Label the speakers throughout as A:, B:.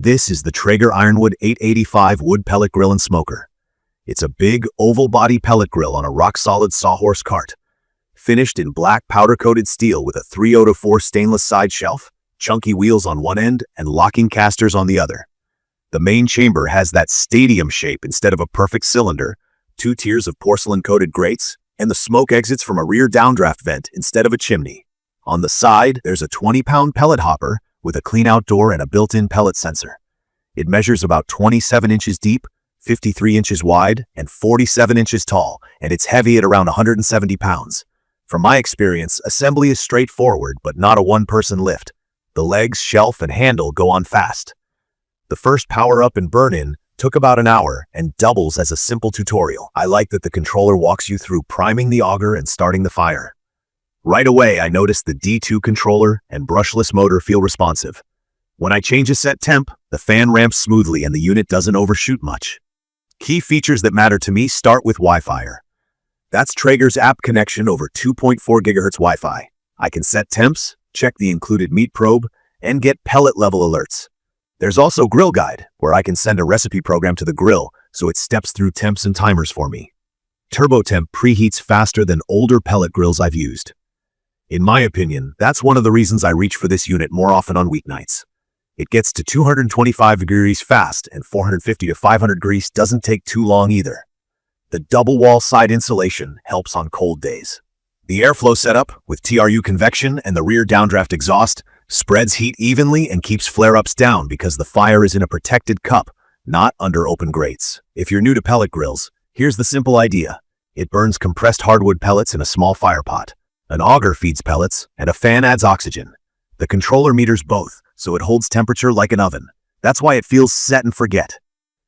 A: This is the Traeger Ironwood 885 wood pellet grill and smoker. It's a big, oval body pellet grill on a rock-solid sawhorse cart. Finished in black powder-coated steel with a 3/4 stainless side shelf, chunky wheels on one end, and locking casters on the other. The main chamber has that stadium shape instead of a perfect cylinder, 2 tiers of porcelain-coated grates, and the smoke exits from a rear downdraft vent instead of a chimney. On the side, there's a 20-pound pellet hopper with a clean-out door and a built-in pellet sensor. It measures about 27 inches deep, 53 inches wide, and 47 inches tall, and it's heavy at around 170 pounds. From my experience, assembly is straightforward, but not a one-person lift. The legs, shelf, and handle go on fast. The first power-up and burn-in took about an hour and doubles as a simple tutorial. I like that the controller walks you through priming the auger and starting the fire. Right away, I noticed the D2 controller and brushless motor feel responsive. When I change a set temp, the fan ramps smoothly and the unit doesn't overshoot much. Key features that matter to me start with Wi-Fi. That's Traeger's app connection over 2.4 GHz Wi-Fi. I can set temps, check the included meat probe, and get pellet level alerts. There's also Grill Guide, where I can send a recipe program to the grill so it steps through temps and timers for me. TurboTemp preheats faster than older pellet grills I've used. In my opinion, that's one of the reasons I reach for this unit more often on weeknights. It gets to 225 degrees fast, and 450 to 500 degrees doesn't take too long either. The double wall side insulation helps on cold days. The airflow setup, with TRU convection and the rear downdraft exhaust, spreads heat evenly and keeps flare-ups down because the fire is in a protected cup, not under open grates. If you're new to pellet grills, here's the simple idea. It burns compressed hardwood pellets in a small fire pot. An auger feeds pellets, and a fan adds oxygen. The controller meters both, so it holds temperature like an oven. That's why it feels set and forget.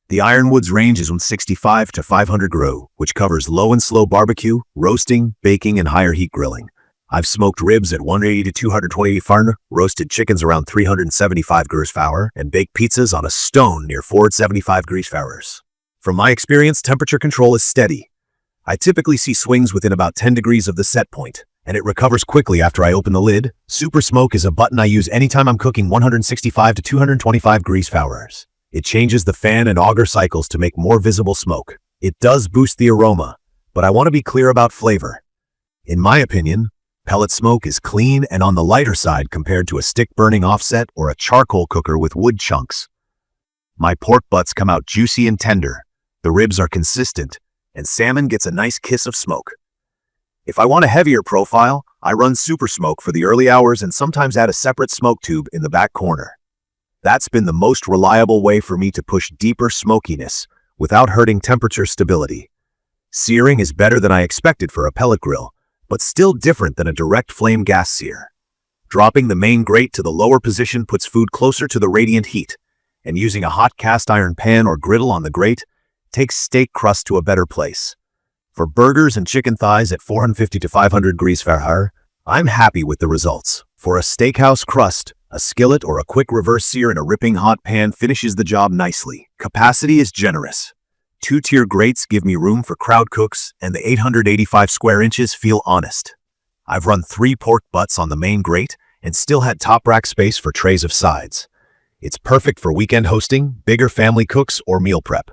A: The Ironwood's range is 165 to 500 GRU, which covers low and slow barbecue, roasting, baking, and higher heat grilling. I've smoked ribs at 180 to 220 Fahrenheit, roasted chickens around 375 degrees Fahrenheit, and baked pizzas on a stone near 475 degrees Fahrenheit. From my experience, temperature control is steady. I typically see swings within about 10 degrees of the set point, and it recovers quickly after I open the lid. Super Smoke is a button I use anytime I'm cooking 165 to 225 degrees Fahrenheit. It changes the fan and auger cycles to make more visible smoke. It does boost the aroma, but I want to be clear about flavor. In my opinion, pellet smoke is clean and on the lighter side compared to a stick-burning offset or a charcoal cooker with wood chunks. My pork butts come out juicy and tender, the ribs are consistent, and salmon gets a nice kiss of smoke. If I want a heavier profile, I run Super Smoke for the early hours and sometimes add a separate smoke tube in the back corner. That's been the most reliable way for me to push deeper smokiness without hurting temperature stability. Searing is better than I expected for a pellet grill, but still different than a direct flame gas sear. Dropping the main grate to the lower position puts food closer to the radiant heat, and using a hot cast iron pan or griddle on the grate takes steak crust to a better place. For burgers and chicken thighs at 450 to 500 degrees Fahrenheit, I'm happy with the results. For a steakhouse crust, a skillet or a quick reverse sear in a ripping hot pan finishes the job nicely. Capacity is generous. 2-tier grates give me room for crowd cooks, and the 885 square inches feel honest. I've run 3 pork butts on the main grate and still had top rack space for trays of sides. It's perfect for weekend hosting, bigger family cooks, or meal prep.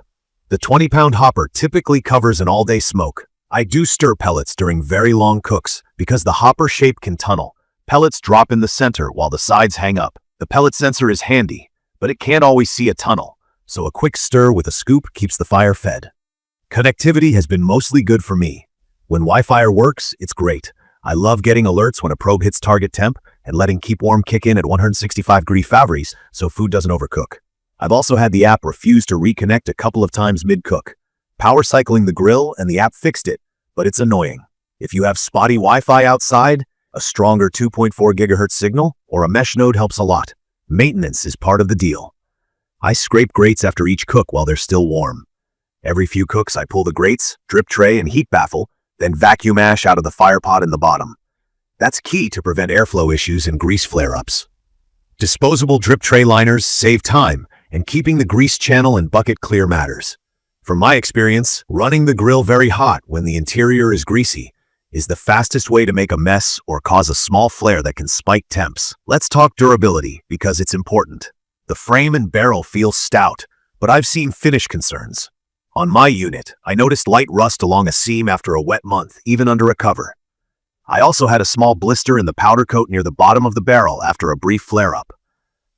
A: The 20-pound hopper typically covers an all-day smoke. I do stir pellets during very long cooks because the hopper shape can tunnel. Pellets drop in the center while the sides hang up. The pellet sensor is handy, but it can't always see a tunnel, so a quick stir with a scoop keeps the fire fed. Connectivity has been mostly good for me. When Wi-Fi works, it's great. I love getting alerts when a probe hits target temp and letting Keep Warm kick in at 165 degrees Fahrenheit so food doesn't overcook. I've also had the app refuse to reconnect a couple of times mid-cook. Power cycling the grill and the app fixed it, but it's annoying. If you have spotty Wi-Fi outside, a stronger 2.4 GHz signal or a mesh node helps a lot. Maintenance is part of the deal. I scrape grates after each cook while they're still warm. Every few cooks I pull the grates, drip tray, and heat baffle, then vacuum ash out of the fire pot in the bottom. That's key to prevent airflow issues and grease flare-ups. Disposable drip tray liners save time, and keeping the grease channel and bucket clear matters. From my experience, running the grill very hot when the interior is greasy is the fastest way to make a mess or cause a small flare that can spike temps. Let's talk durability because it's important. The frame and barrel feel stout, but I've seen finish concerns. On my unit, I noticed light rust along a seam after a wet month, even under a cover. I also had a small blister in the powder coat near the bottom of the barrel after a brief flare-up.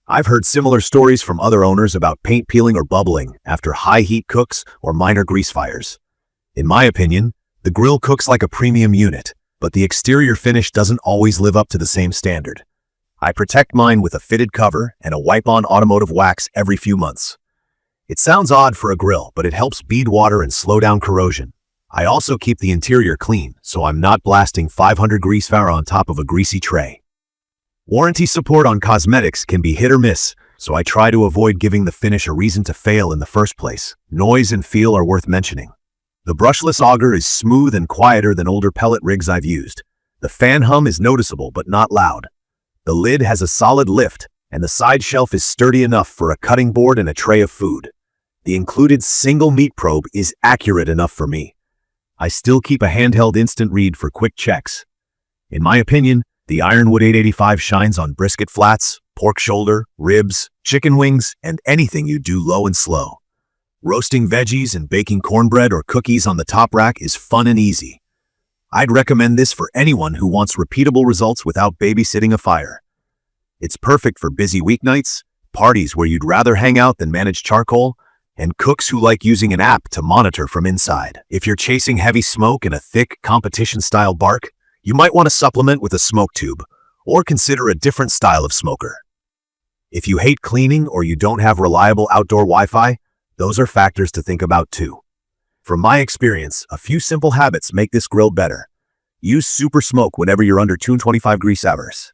A: I've heard similar stories from other owners about paint peeling or bubbling after high-heat cooks or minor grease fires. In my opinion, the grill cooks like a premium unit, but the exterior finish doesn't always live up to the same standard. I protect mine with a fitted cover and a wipe-on automotive wax every few months. It sounds odd for a grill, but it helps bead water and slow down corrosion. I also keep the interior clean, so I'm not blasting 500 grease fire on top of a greasy tray. Warranty support on cosmetics can be hit or miss, so I try to avoid giving the finish a reason to fail in the first place. Noise and feel are worth mentioning. The brushless auger is smooth and quieter than older pellet rigs I've used. The fan hum is noticeable but not loud. The lid has a solid lift, and the side shelf is sturdy enough for a cutting board and a tray of food. The included single meat probe is accurate enough for me. I still keep a handheld instant read for quick checks. In my opinion, the Ironwood 885 shines on brisket flats, pork shoulder, ribs, chicken wings, and anything you do low and slow. Roasting veggies and baking cornbread or cookies on the top rack is fun and easy. I'd recommend this for anyone who wants repeatable results without babysitting a fire. It's perfect for busy weeknights, parties where you'd rather hang out than manage charcoal, and cooks who like using an app to monitor from inside. If you're chasing heavy smoke and a thick, competition-style bark, you might want to supplement with a smoke tube, or consider a different style of smoker. If you hate cleaning or you don't have reliable outdoor Wi-Fi, those are factors to think about too. From my experience, a few simple habits make this grill better. Use super smoke whenever you're under 225 grease hours.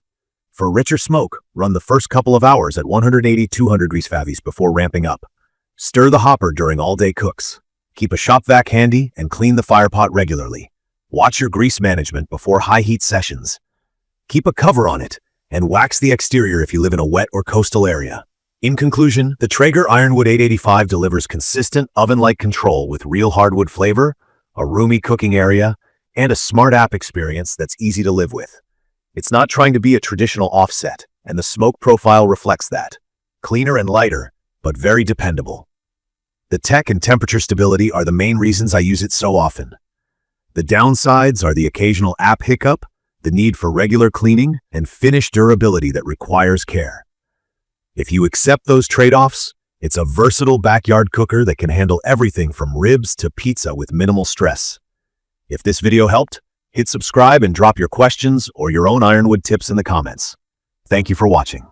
A: For richer smoke, run the first couple of hours at 180-200 grease favies before ramping up. Stir the hopper during all-day cooks. Keep a shop vac handy and clean the fire pot regularly. Watch your grease management before high-heat sessions. Keep a cover on it, and wax the exterior if you live in a wet or coastal area. In conclusion, the Traeger Ironwood 885 delivers consistent oven-like control with real hardwood flavor, a roomy cooking area, and a smart app experience that's easy to live with. It's not trying to be a traditional offset, and the smoke profile reflects that. Cleaner and lighter, but very dependable. The tech and temperature stability are the main reasons I use it so often. The downsides are the occasional app hiccup, the need for regular cleaning, and finish durability that requires care. If you accept those trade-offs, it's a versatile backyard cooker that can handle everything from ribs to pizza with minimal stress. If this video helped, hit subscribe and drop your questions or your own Ironwood tips in the comments. Thank you for watching.